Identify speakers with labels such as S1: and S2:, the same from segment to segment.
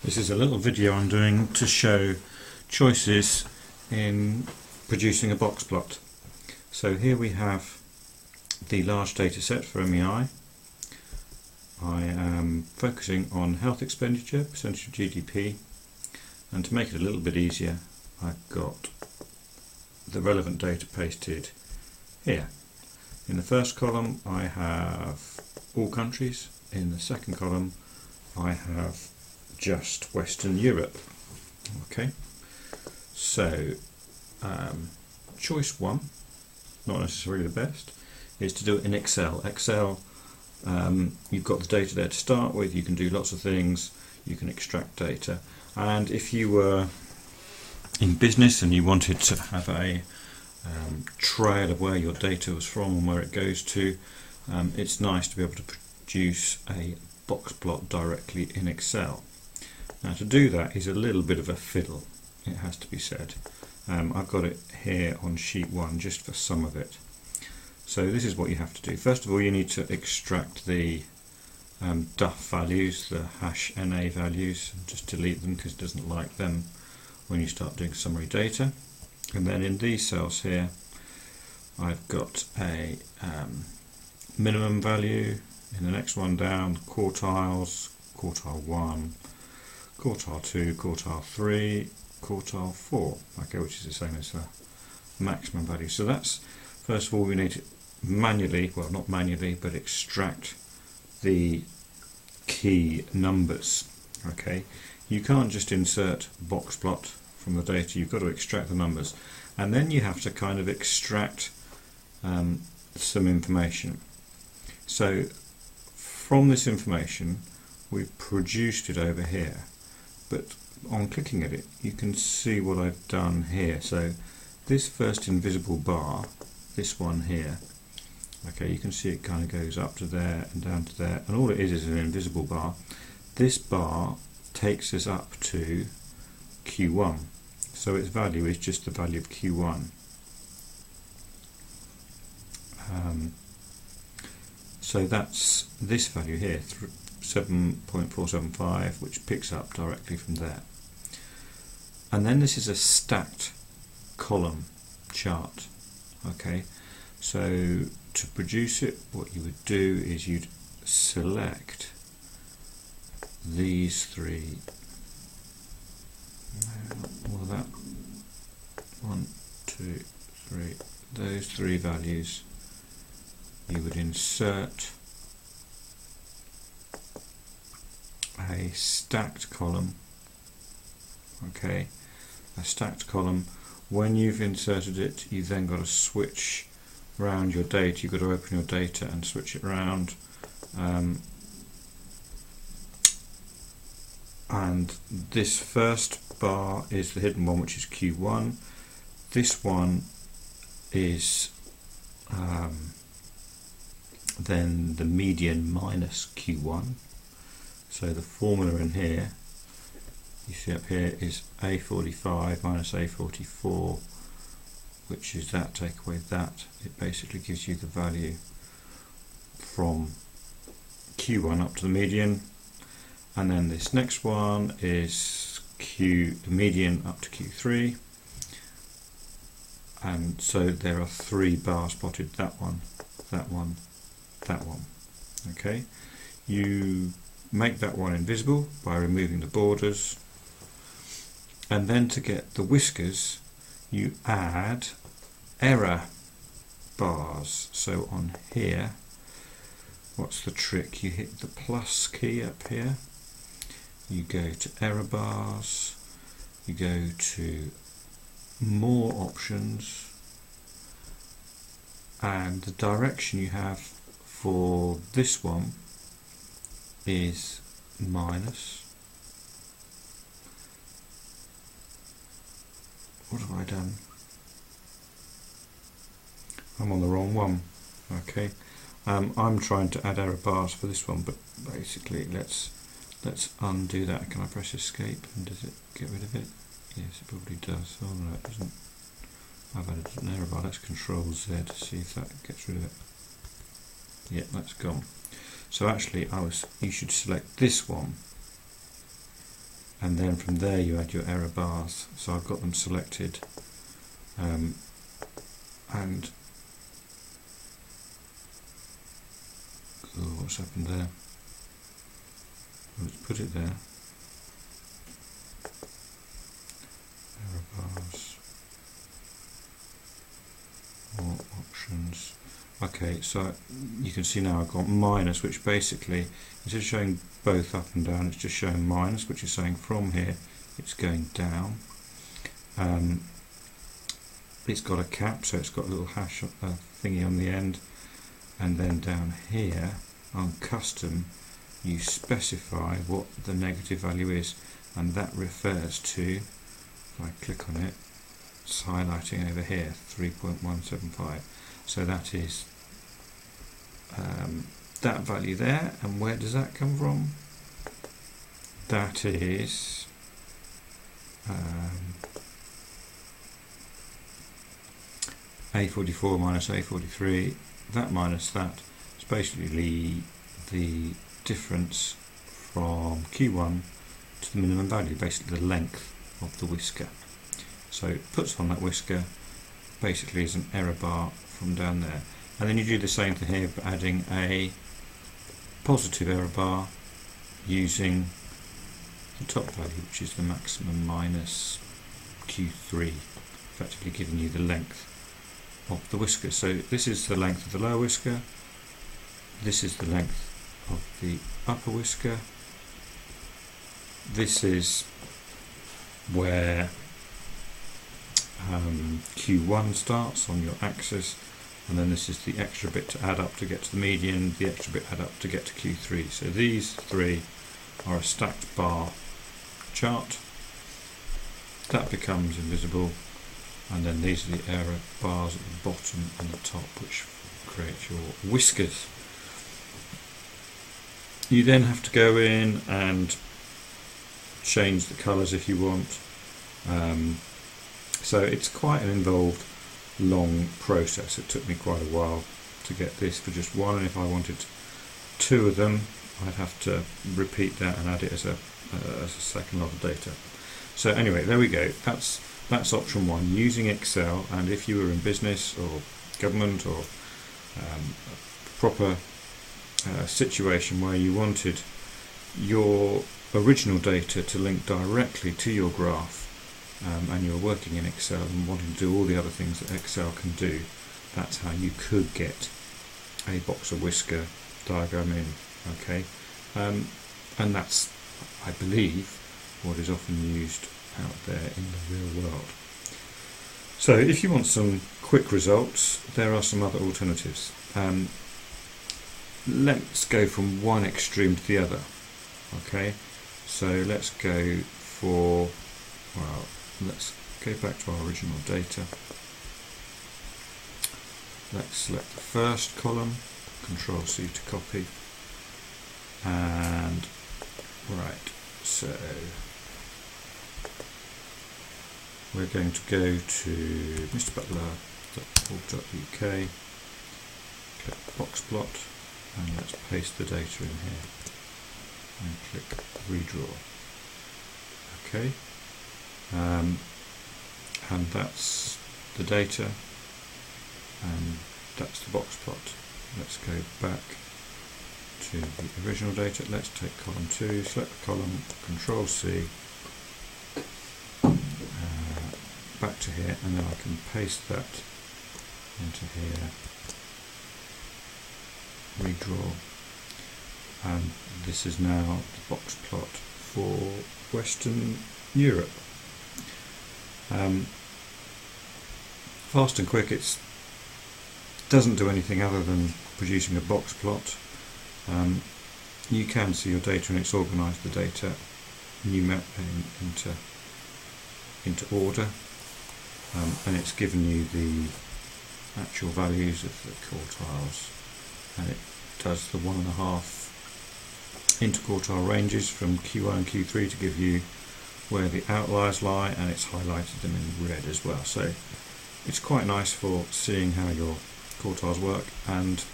S1: This is a little video I'm doing to show choices in producing a box plot. So here we have the large data set for MEI. I am focusing on health expenditure, percentage of GDP, and to make it a little bit easier I've got the relevant data pasted here. In the first column I have all countries, in the second column I have just Western Europe. Okay, so choice one, not necessarily the best, is to do it in Excel. Excel, you've got the data there to start with, you can do lots of things, you can extract data, and if you were in business and you wanted to have a trail of where your data was from and where it goes to, it's nice to be able to produce a box plot directly in Excel. Now to do that is a little bit of a fiddle, it has to be said. I've got it here on sheet 1 just for some of it. So this is what you have to do. First of all, you need to extract the duff values, the hash NA values, and just delete them because it doesn't like them when you start doing summary data. And then in these cells here I've got a minimum value, in the next one down quartiles, quartile 1, quartile 2, quartile 3, quartile 4, okay, which is the same as the maximum value. So that's, first of all, we need to manually, well not manually, but extract the key numbers. Okay, you can't just insert box plot from the data, you've got to extract the numbers, and then you have to kind of extract some information. So from this information we've produced it over here, but on clicking at it you can see what I've done here. So this first invisible bar, this one here, okay, you can see it kind of goes up to there and down to there, and all it is an invisible bar. This bar takes us up to Q1, so its value is just the value of Q1. So that's this value here, 7.475, which picks up directly from there. And then this is a stacked column chart. Okay, so to produce it, what you would do is you'd select these three, all of that, 1, 2, 3, those three values. You would insert a stacked column. Okay, a stacked column. When you've inserted it, you've then got to switch around your data. You've got to open your data and switch it around. And this first bar is the hidden one, which is Q1. This one is then the median minus Q1. So the formula in here, you see up here, is A45 minus A44, which is that, take away that. It basically gives you the value from Q1 up to the median. And then this next one is the median up to Q3. And so there are three bars plotted, that one, that one, that one. Okay, you make that one invisible by removing the borders, and then to get the whiskers you add error bars. So on here, what's the trick? You hit the plus key up here, you go to error bars, you go to more options, and the direction you have for this one is minus. What have I done? I'm on the wrong one. Okay, I'm trying to add error bars for this one, but basically let's undo that. Can I press escape and does it get rid of it? Yes, it probably does. Oh no, it doesn't. I've added an error bar. Let's Control Z to see if that gets rid of it. Yeah, that's gone. So actually you should select this one and then from there you add your error bars. So I've got them selected, and what's happened there? Let's put it there. Error bars, more options. Okay, so you can see now I've got minus, which basically, instead of showing both up and down, it's just showing minus, which is saying from here it's going down. It's got a cap, so it's got a little hash thingy on the end, and then down here on custom you specify what the negative value is, and that refers to, if I click on it, it's highlighting over here 3.175. So that is that value there. And where does that come from? That is A44 minus A43. That minus that is basically the difference from Q1 to the minimum value, basically the length of the whisker. So it puts on that whisker, basically is an error bar from down there. And then you do the same thing here, but adding a positive error bar using the top value, which is the maximum minus Q3, effectively giving you the length of the whisker. So this is the length of the lower whisker, this is the length of the upper whisker, this is where Q1 starts on your axis, and then this is the extra bit to add up to get to the median, the extra bit add up to get to Q3. So these three are a stacked bar chart. That becomes invisible, and then these are the error bars at the bottom and the top, which create your whiskers. You then have to go in and change the colours if you want. So it's quite an involved, long process. It took me quite a while to get this for just one, and if I wanted two of them I'd have to repeat that and add it as a second lot of data. So anyway, there we go. That's option one, using Excel. And if you were in business or government or a proper situation where you wanted your original data to link directly to your graph, and you're working in Excel and wanting to do all the other things that Excel can do, that's how you could get a box or whisker diagram in. Okay, and that's, I believe, what is often used out there in the real world. So if you want some quick results, there are some other alternatives. Let's go from one extreme to the other. Okay, so let's go for, well, let's go back to our original data. Let's select the first column, Control C to copy, and right, so we're going to go to mrbutler.org.uk, click Boxplot, and let's paste the data in here and click redraw. Okay, and that's the data, and that's the Boxplot. Let's go back to the original data. Let's take column 2, select the column, Control C, back to here, and then I can paste that into here, redraw, and this is now the Boxplot for Western Europe. Fast and quick. It doesn't do anything other than producing a box plot. You can see your data, and it's organised the data into order, and it's given you the actual values of the quartiles, and it does the 1.5 interquartile ranges from Q1 and Q3 to give you where the outliers lie, and it's highlighted them in red as well. So it's quite nice for seeing how your quartiles work, and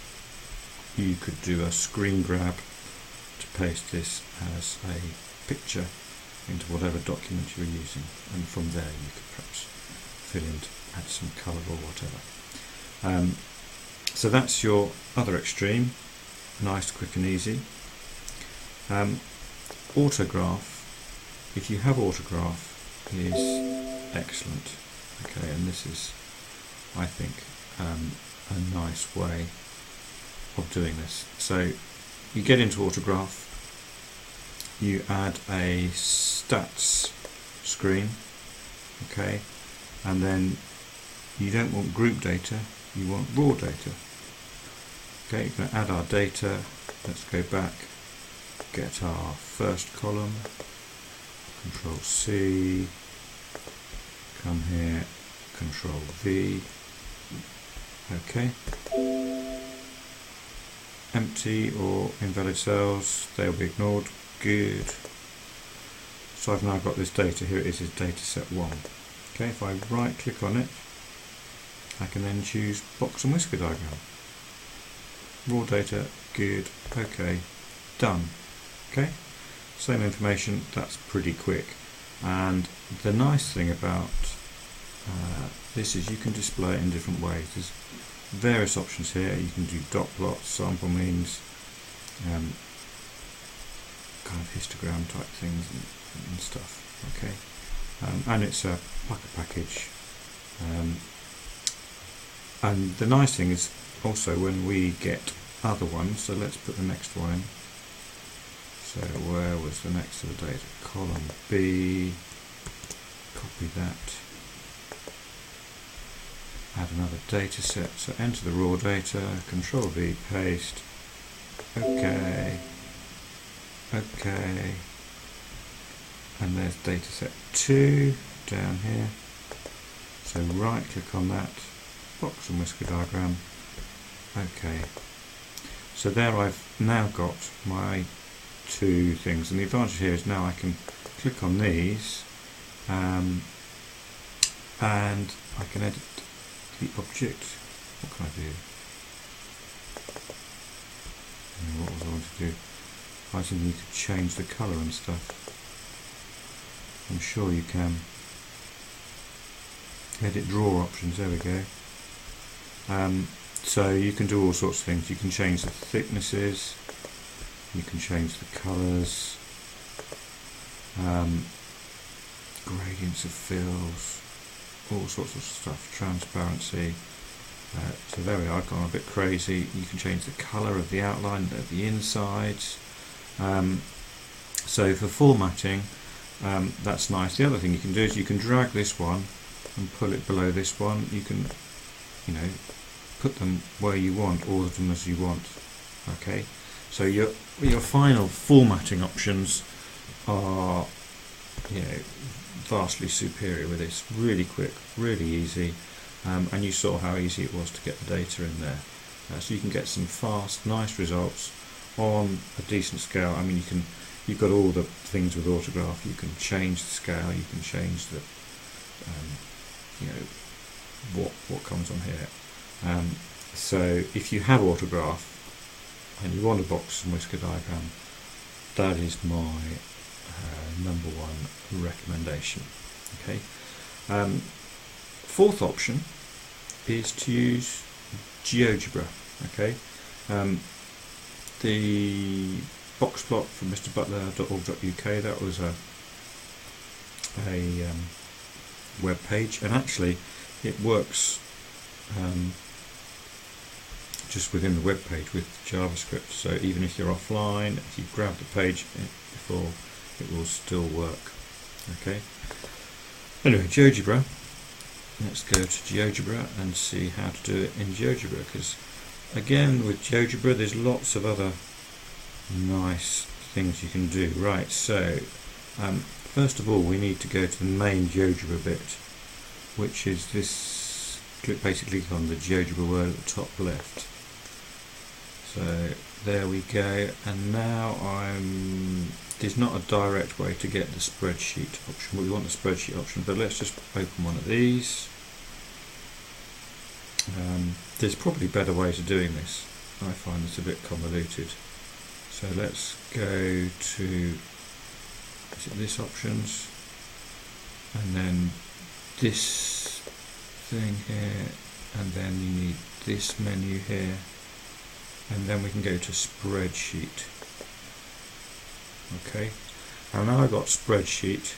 S1: you could do a screen grab to paste this as a picture into whatever document you were using, and from there you could perhaps fill in, add some colour or whatever. So that's your other extreme, nice, quick and easy. Autograph, if you have autograph, is excellent. Okay, and this is, I think, a nice way of doing this. So you get into autograph, you add a stats screen, okay, and then you don't want group data, you want raw data. Okay, you're going to add our data. Let's go back, get our first column, Control C, come here, Control V, okay. Empty or invalid cells, they'll be ignored, good. So I've now got this data, here it is data set 1. Okay, if I right click on it, I can then choose box and whisker diagram. Raw data, good, okay, done. Okay, same information, that's pretty quick. And the nice thing about this is you can display it in different ways. There's various options here. You can do dot plots, sample means, kind of histogram type things and stuff. Okay, and it's a package. And the nice thing is also when we get other ones, so let's put the next one in. So where was the next of the data? Column B, copy that, add another data set, so enter the raw data, Control V, paste, okay, okay, and there's data set 2 down here, so right click on that, box and whisker diagram, okay, so there I've now got my 2 things, and the advantage here is now I can click on these and I can edit the object. What can I do? What was I want to do? I think you could change the colour and stuff. I'm sure you can. Edit draw options, there we go. So you can do all sorts of things. You can change the thicknesses, you can change the colours, gradients of fills, all sorts of stuff, transparency. So there we are, I've gone a bit crazy. You can change the colour of the outline of the insides. So for formatting, that's nice. The other thing you can do is you can drag this one and pull it below this one. You can, you know, put them where you want, order them as you want. Okay, so your final formatting options are, you know, vastly superior with this. Really quick, really easy, and you saw how easy it was to get the data in there. So you can get some fast, nice results on a decent scale. I mean, you've got all the things with autograph. You can change the scale, you can change the, you know, what comes on here. So if you have autograph and you want a box and whisker diagram, that is my number 1 recommendation. Okay. Fourth option is to use Geogebra. Okay. The Boxplot from mrbutler.org.uk, that was a web page, and actually it works just within the web page with JavaScript. So even if you're offline, if you grab the page before, it will still work. Okay. Anyway, Geogebra. Let's go to Geogebra and see how to do it in Geogebra, because again with Geogebra there's lots of other nice things you can do. Right, so first of all we need to go to the main Geogebra bit, which is this, basically click on the Geogebra word at the top left. So there we go, and now there's not a direct way to get the spreadsheet option, but we want the spreadsheet option, but let's just open one of these. There's probably better ways of doing this. I find this a bit convoluted. So let's go to is it this options, and then this thing here, and then you need this menu here, and then we can go to spreadsheet. Okay, and now I've got spreadsheet,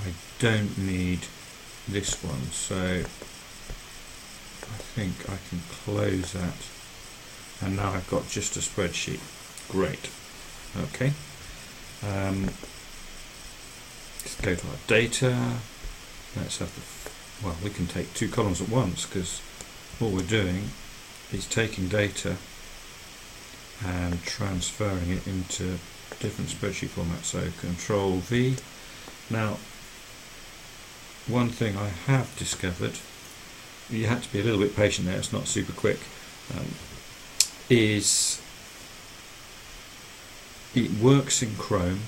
S1: I don't need this one, so I think I can close that, and now I've got just a spreadsheet. Great. Okay, let's go to our data. Let's have the, well, we can take two columns at once, because what we're doing is taking data and transferring it into different spreadsheet formats. So Control V. Now, one thing I have discovered, you had to be a little bit patient there, it's not super quick, is it works in Chrome.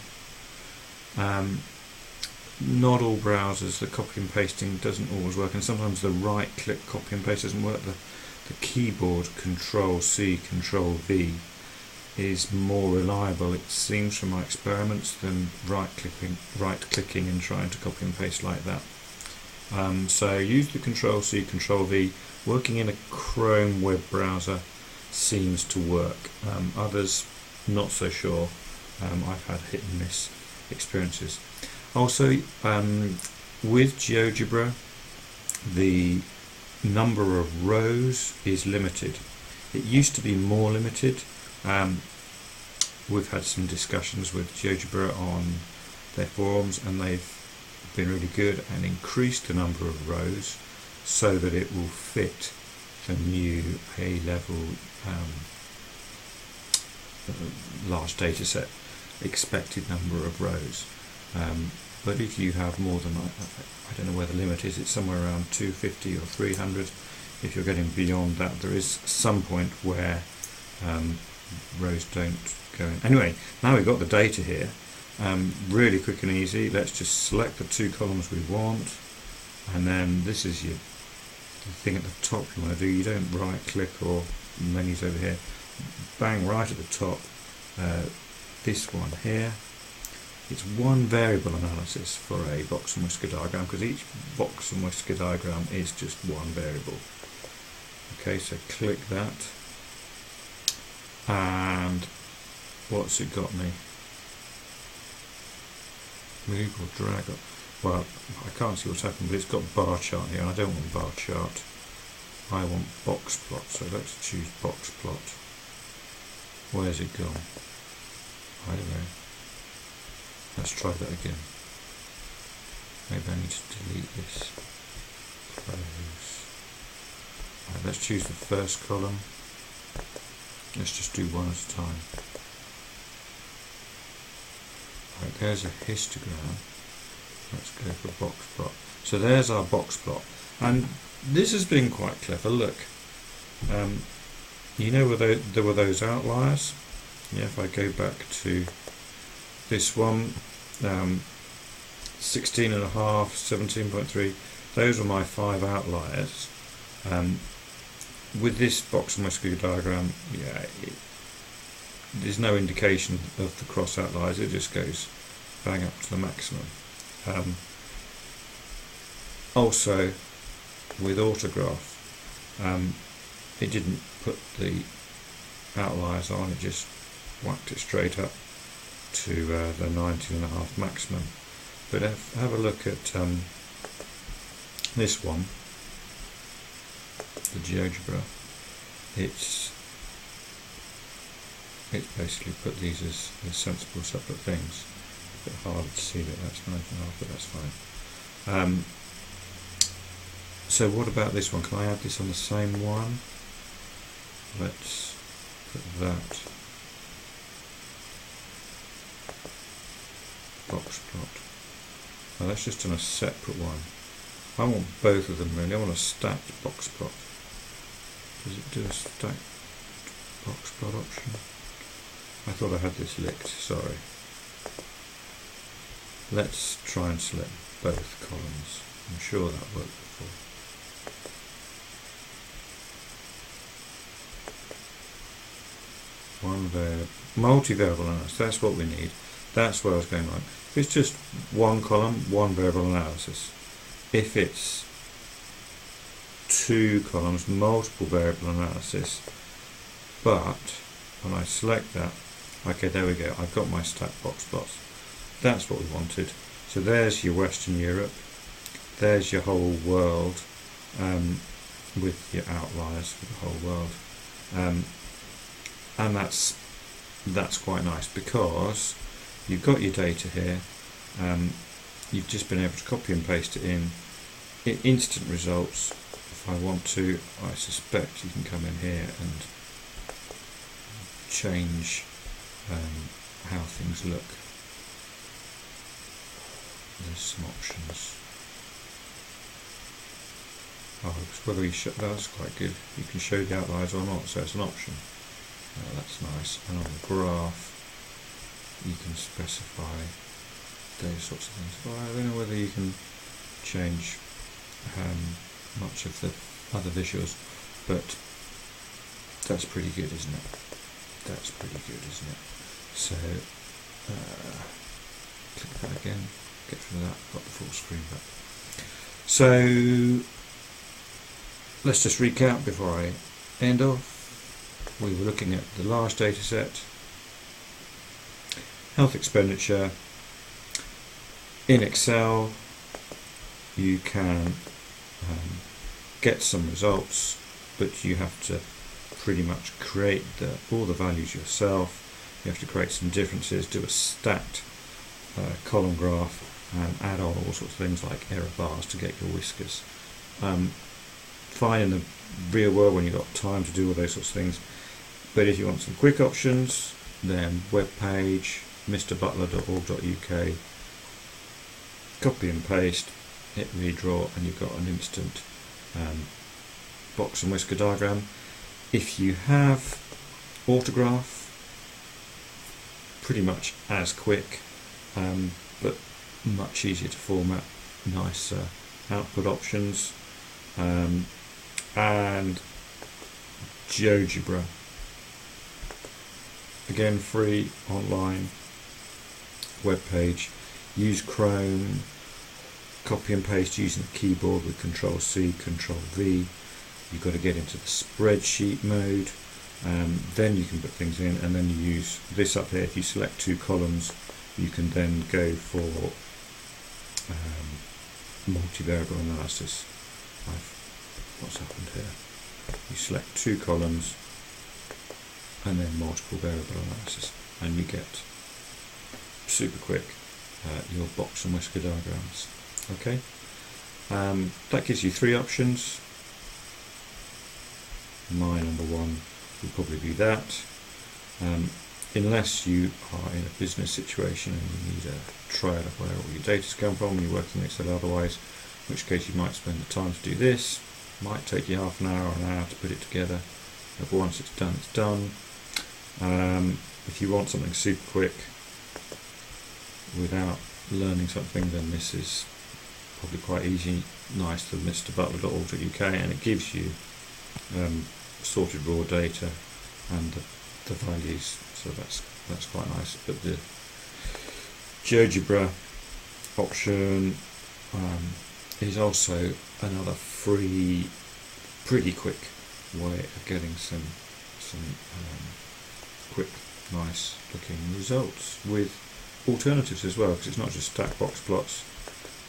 S1: Not all browsers, the copy and pasting doesn't always work, and sometimes the right click copy and paste doesn't work. The keyboard Control C, Control V is more reliable, it seems, from my experiments, than right clicking and trying to copy and paste like that. So use the Control C, Control V. Working in a Chrome web browser seems to work. Others, not so sure. I've had hit and miss experiences. Also, with Geogebra, the number of rows is limited. It used to be more limited. We've had some discussions with Geogebra on their forums, and they've been really good and increased the number of rows so that it will fit the new A-level large data set expected number of rows. But if you have more than, I don't know where the limit is, it's somewhere around 250 or 300. If you're getting beyond that, there is some point where rows don't go in. Anyway, now we've got the data here, really quick and easy. Let's just select the two columns we want, and then this is the thing at the top you want to do. You don't right click or menus over here, bang right at the top, this one here. It's one variable analysis for a box and whisker diagram, because each box and whisker diagram is just one variable. Okay, so click that, and what's it got me? Move or drag up. Well, I can't see what's happened, but it's got bar chart here, and I don't want bar chart. I want Boxplot, so let's choose Boxplot. Where's it gone? I don't know. Let's try that again. Maybe I need to delete this. Close. Right, let's choose the first column. Let's just do one at a time. Right, there's a histogram. Let's go for Boxplot. So there's our Boxplot. And this has been quite clever. Look. You know where there were those outliers? Yeah, if I go back to this one, 16.5, 17.3, those are my 5 outliers. With this box and whisker diagram, yeah, there's no indication of the cross outliers, it just goes bang up to the maximum. Also, with autograph, it didn't put the outliers on, it just whacked it straight up to the 19.5 maximum. But have a look at this one, the Geogebra. It's basically put these as sensible separate things. A bit harder to see that that's 19.5, but that's fine. So what about this one? Can I add this on the same one? Let's put that. Boxplot. Now that's just on a separate one. I want both of them really. I want a stacked Boxplot. Does it do a stacked Boxplot option? I thought I had this licked, sorry. Let's try and select both columns. I'm sure that worked before. One variable, multi-variable analysis, that's what we need. That's where I was going wrong. If it's just one column, one variable analysis. If it's two columns, multiple variable analysis. But when I select that, okay, there we go, I've got my stacked box plots. That's what we wanted. So there's your Western Europe, there's your whole world, with your outliers for the whole world. And that's quite nice, because you've got your data here, you've just been able to copy and paste it in instant results. If I want to, I suspect you can come in here and change how things look. There's some options. Oh, it's whether you that's quite good. You can show the outliers or not, so it's an option. That's nice. And on the graph, you can specify those sorts of things. Well, I don't know whether you can change much of the other visuals, but that's pretty good, isn't it? That's pretty good, isn't it? So, click that again, get rid of that, got the full screen back. So, let's just recap before I end off. We were looking at the large data set, health expenditure. In Excel, you can get some results, but you have to pretty much create all the values yourself. You have to create some differences, do a stacked column graph, and add on all sorts of things like error bars to get your whiskers. Fine in the real world when you've got time to do all those sorts of things, but if you want some quick options, then webpage, mrbutler.org.uk, copy and paste, hit redraw, and you've got an instant box and whisker diagram. If you have autograph, pretty much as quick, but much easier to format, nice output options, and Geogebra, again free online web page. Use Chrome, copy and paste using the keyboard with Control-C, Control-V. You've got to get into the spreadsheet mode, then you can put things in, and then you use this up here. If you select two columns, you can then go for multivariable analysis. What's happened here? You select two columns and then multiple variable analysis, and you get super quick your box and whisker diagrams. Okay, that gives you three options. My number one would probably be that, unless you are in a business situation and you need a trial of where all your data's come from and you're working in Excel otherwise, in which case you might spend the time to do this. Might take you half an hour or an hour to put it together, but once it's done, it's done. If you want something super quick without learning something, then this is probably quite easy. Nice to mrbutler.org.uk, and it gives you sorted raw data and the values, so that's quite nice. But the Geogebra option is also another free, pretty quick way of getting some quick, nice looking results with alternatives as well, because it's not just stacked box plots.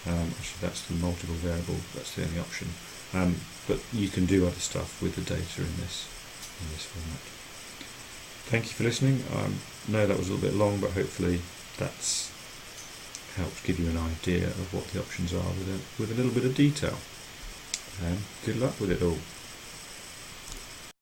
S1: Actually, that's the multiple variable, that's the only option. But you can do other stuff with the data in this format. Thank you for listening. I know that was a little bit long, but hopefully that's helped give you an idea of what the options are with a little bit of detail. Good luck with it all.